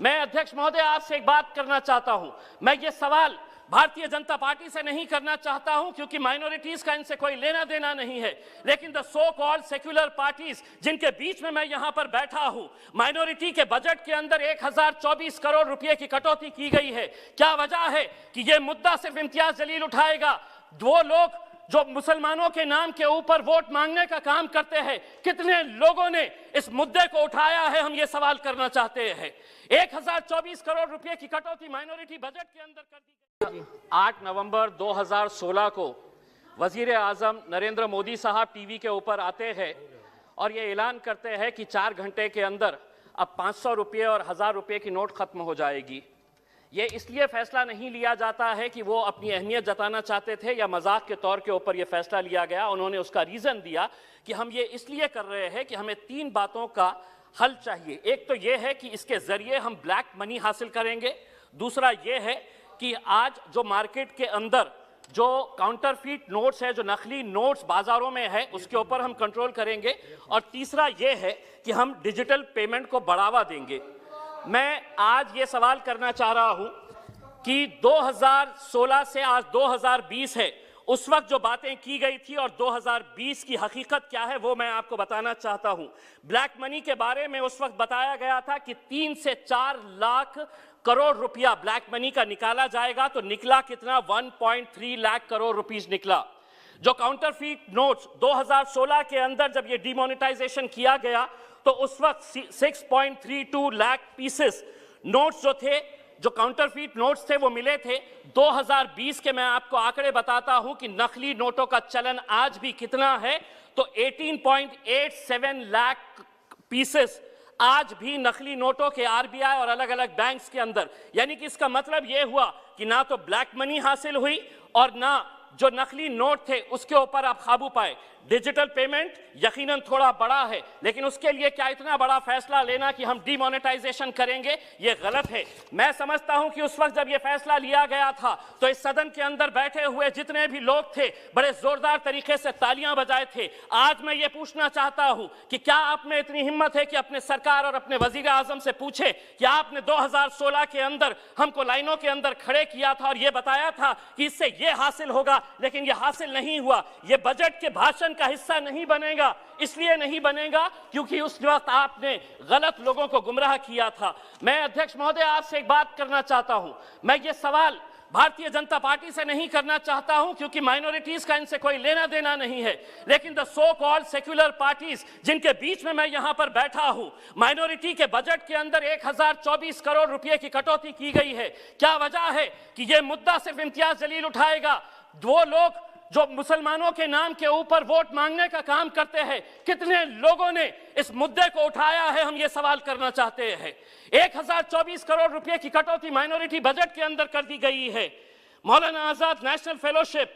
मैं अध्यक्ष महोदय आपसे एक बात करना चाहता हूं। मैं ये सवाल भारतीय जनता पार्टी से नहीं करना चाहता हूं क्योंकि माइनॉरिटीज का इनसे कोई लेना देना नहीं है, लेकिन the so called secular parties जिनके बीच में मैं यहां पर बैठा हूं, माइनॉरिटी के बजट के अंदर 1024 करोड़ रुपए की कटौती की गई है। क्या वजह है कि यह मुद्दा सिर्फ इम्तियाज जलील उठाएगा? वो लोग जो मुसलमानों के नाम के ऊपर वोट मांगने का काम करते हैं, कितने लोगों ने इस मुद्दे को उठाया है, हम ये सवाल करना चाहते हैं। 1024 करोड़ रुपए की कटौती माइनॉरिटी बजट के अंदर कर दी गई। 8 नवंबर 2016 को वजीर आजम नरेंद्र मोदी साहब टीवी के ऊपर आते हैं और ये ऐलान करते हैं कि 4 घंटे के अंदर अब 500 रुपये और 1000 रुपये की नोट खत्म हो जाएगी। ये इसलिए फैसला नहीं लिया जाता है कि वो अपनी अहमियत जताना चाहते थे या मजाक के तौर के ऊपर ये फैसला लिया गया। उन्होंने उसका रीज़न दिया कि हम ये इसलिए कर रहे हैं कि हमें 3 बातों का हल चाहिए। एक तो ये है कि इसके ज़रिए हम ब्लैक मनी हासिल करेंगे। दूसरा ये है कि आज जो मार्केट के अंदर जो काउंटरफीट नोट्स है, जो नकली नोट्स बाज़ारों में है, उसके ऊपर हम कंट्रोल करेंगे। और तीसरा ये है कि हम डिजिटल पेमेंट को बढ़ावा देंगे। मैं आज ये सवाल करना चाह रहा हूं कि 2016 से आज 2020 है, उस वक्त जो बातें की गई थी और 2020 की हकीकत क्या है वो मैं आपको बताना चाहता हूं। ब्लैक मनी के बारे में उस वक्त बताया गया था कि 3 से 4 लाख करोड़ रुपया ब्लैक मनी का निकाला जाएगा, तो निकला कितना? 1.3 लाख करोड़ रुपीस निकला। जो काउंटरफीट नोट्स 2016 के अंदर जब ये डिमोनेटाइजेशन किया गया तो उस वक्त 6.32 लाख पीसेस नोट्स जो थे, जो काउंटरफीट नोट्स थे, वो मिले थे। 2020 के मैं आपको आंकड़े बताता हूं कि नकली नोटों का चलन आज भी कितना है, तो 18.87 लाख पीसेस आज भी नकली नोटों के आरबीआई और अलग अलग बैंक्स के अंदर। यानी कि इसका मतलब यह हुआ कि ना तो ब्लैक मनी हासिल हुई और ना जो नकली नोट थे उसके ऊपर आप काबू पाए। डिजिटल पेमेंट यकीनन थोड़ा बड़ा है, लेकिन उसके लिए क्या इतना बड़ा फैसला लेना कि हम डिमोनेटाइजेशन करेंगे, ये गलत है। मैं समझता हूं कि उस वक्त जब ये फैसला लिया गया था तो इस सदन के अंदर बैठे हुए जितने भी लोग थे बड़े जोरदार तरीके से तालियां बजाए थे। आज मैं ये पूछना चाहता हूं कि क्या आप में इतनी हिम्मत है कि अपने सरकार और अपने वजीर आजम से पूछे कि आपने 2016 के अंदर हमको लाइनों के अंदर खड़े किया था और ये बताया था कि इससे ये हासिल होगा, लेकिन ये हासिल नहीं हुआ। ये बजट के भाषण का हिस्सा नहीं बनेगा। इसलिए नहीं बनेगा क्योंकि उस वक्त आपने गलत लोगों को गुमराह किया था। मैं अध्यक्ष महोदय आपसे एक बात करना चाहता हूं। मैं ये सवाल भारतीय जनता पार्टी से नहीं करना चाहता हूं क्योंकि माइनॉरिटीज का इनसे कोई लेना देना नहीं है, लेकिन the so called secular parties जिनके बीच में मैं यहां पर बैठा हूं, माइनॉरिटी के बजट के अंदर 1024 करोड़ रुपए की कटौती की गई है। क्या वजह है कि यह मुद्दा सिर्फ इम्तियाज जलील उठाएगा? वो लोग जो मुसलमानों के नाम के ऊपर वोट मांगने का काम करते हैं, कितने लोगों ने इस मुद्दे को उठाया है, हम ये सवाल करना चाहते हैं। 1024 करोड़ रुपए की कटौती माइनॉरिटी बजट के अंदर कर दी गई है। Maulana Azad national fellowship,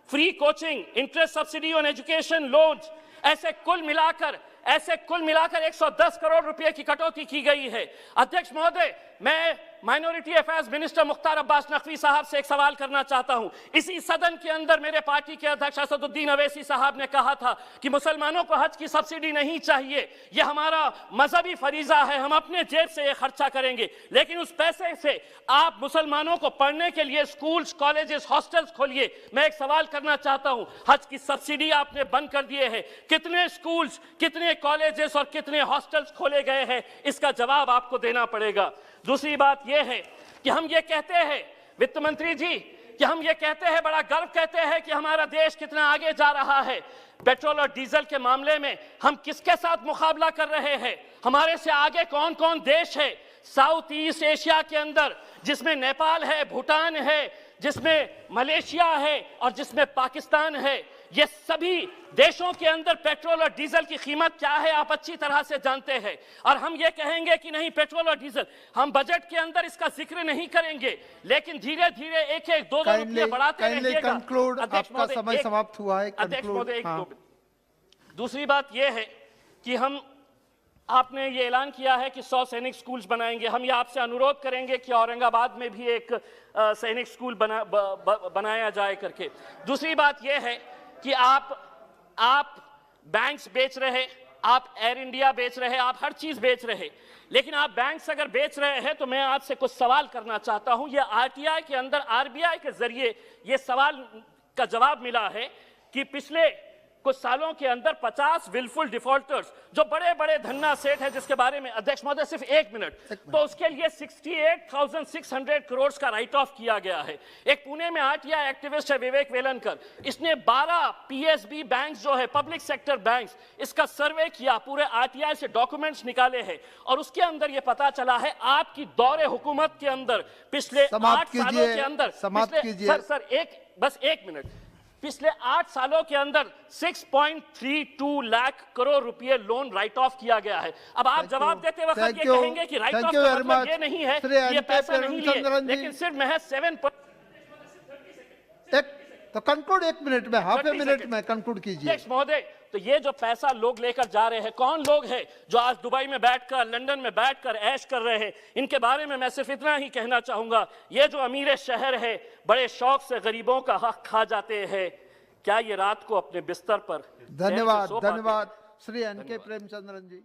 free coaching, interest subsidy on education loans, ऐसे कुल मिलाकर 110 करोड़ रुपए की कटौती की गई है। अध्यक्ष महोदय, मैं minority affairs minister Mukhtar Abbas Naqvi साहब से एक सवाल करना चाहता हूं। इसी सदन के अंदर मेरे पार्टी के अध्यक्ष असदुद्दीन अवैसी साहब ने कहा था कि मुसलमानों को हज की सब्सिडी नहीं चाहिए, यह हमारा मजहबी फरीजा है, हम अपने जेब से यह खर्चा करेंगे। लेकिन उस पैसे से आप मुसलमानों को पढ़ने के लिए स्कूल्स, कॉलेजेस, हॉस्टल्स खोलिए। मैं एक सवाल करना चाहता हूं, हज की सब्सिडी आपने बंद कर दिए है, कितने स्कूल्स, कितने कॉलेजेस और कितने हॉस्टल्स खोले गए हैं? इसका जवाब आपको देना पड़ेगा। दूसरी बात यह है कि हम ये कहते हैं, वित्त मंत्री जी, कि हम ये कहते हैं, बड़ा गर्व कहते हैं कि हमारा देश कितना आगे जा रहा है। पेट्रोल और डीजल के मामले में हम किसके साथ मुकाबला कर रहे हैं? हमारे से आगे कौन कौन देश है साउथ ईस्ट एशिया के अंदर, जिसमें नेपाल है, भूटान है, जिसमें मलेशिया है और जिसमें पाकिस्तान है। ये सभी देशों के अंदर पेट्रोल और डीजल की कीमत क्या है आप अच्छी तरह से जानते हैं। और हम ये कहेंगे कि नहीं पेट्रोल और डीजल, हम बजट के अंदर इसका जिक्र नहीं करेंगे, लेकिन धीरे धीरे 1-1, 2-2 रुपये बढ़ाते रहिएगा। आपका समय समाप्त हुआ है। अध्यक्ष महोदय, दूसरी बात यह है कि आपने ये ऐलान किया है कि 100 सैनिक स्कूल्स बनाएंगे। हम ये आपसे अनुरोध करेंगे कि औरंगाबाद में भी एक सैनिक स्कूल बनाया जाए करके। दूसरी बात यह है कि आप बैंक्स बेच रहे, आप एयर इंडिया बेच रहे, आप हर चीज बेच रहे, लेकिन आप बैंक्स अगर बेच रहे हैं तो मैं आपसे कुछ सवाल करना चाहता हूं। ये आरटीआई के अंदर आरबीआई के जरिए ये सवाल का जवाब मिला है कि पिछले कुछ सालों के अंदर 50 विलफुल डिफॉल्टर्स जो बड़े बड़े धन्ना सेठ हैं, जिसके बारे में अध्यक्ष महोदय सिर्फ एक मिनट, तो उसके लिए 68,600 करोड़ का राइट ऑफ किया गया है। एक पुणे में आरटीआई एक्टिविस्ट है विवेक वेलनकर, इसने 12 पीएसबी बैंक्स जो है पब्लिक सेक्टर बैंक्स, इसका सर्वे किया, पूरे आरटीआई से डॉक्यूमेंट्स निकाले हैं और उसके अंदर यह पता चला है आपकी दौरे हुकूमत के अंदर पिछले 8 सालों के अंदर, बस एक मिनट, पिछले 8 सालों के अंदर 6.32 लाख करोड़ रुपए लोन राइट ऑफ किया गया है। अब आप जवाब देते वक्त ये कहेंगे कि राइट ऑफ का मतलब ये नहीं है ये पैसा नहीं लिए, लेकिन सिर्फ महज 7 तो कंक्लूड 1 मिनट में, हाफ ए मिनट में कंक्लूड कीजिए। अध्यक्ष महोदय, तो ये जो पैसा लोग लेकर जा रहे हैं, कौन लोग हैं जो आज दुबई में बैठकर, लंदन में बैठकर ऐश कर रहे हैं, इनके बारे में मैं सिर्फ इतना ही कहना चाहूंगा, ये जो अमीर शहर है बड़े शौक से गरीबों का हक खा जाते हैं, क्या ये रात को अपने बिस्तर पर? धन्यवाद, धन्यवाद श्री एन के प्रेमचंद्रन जी।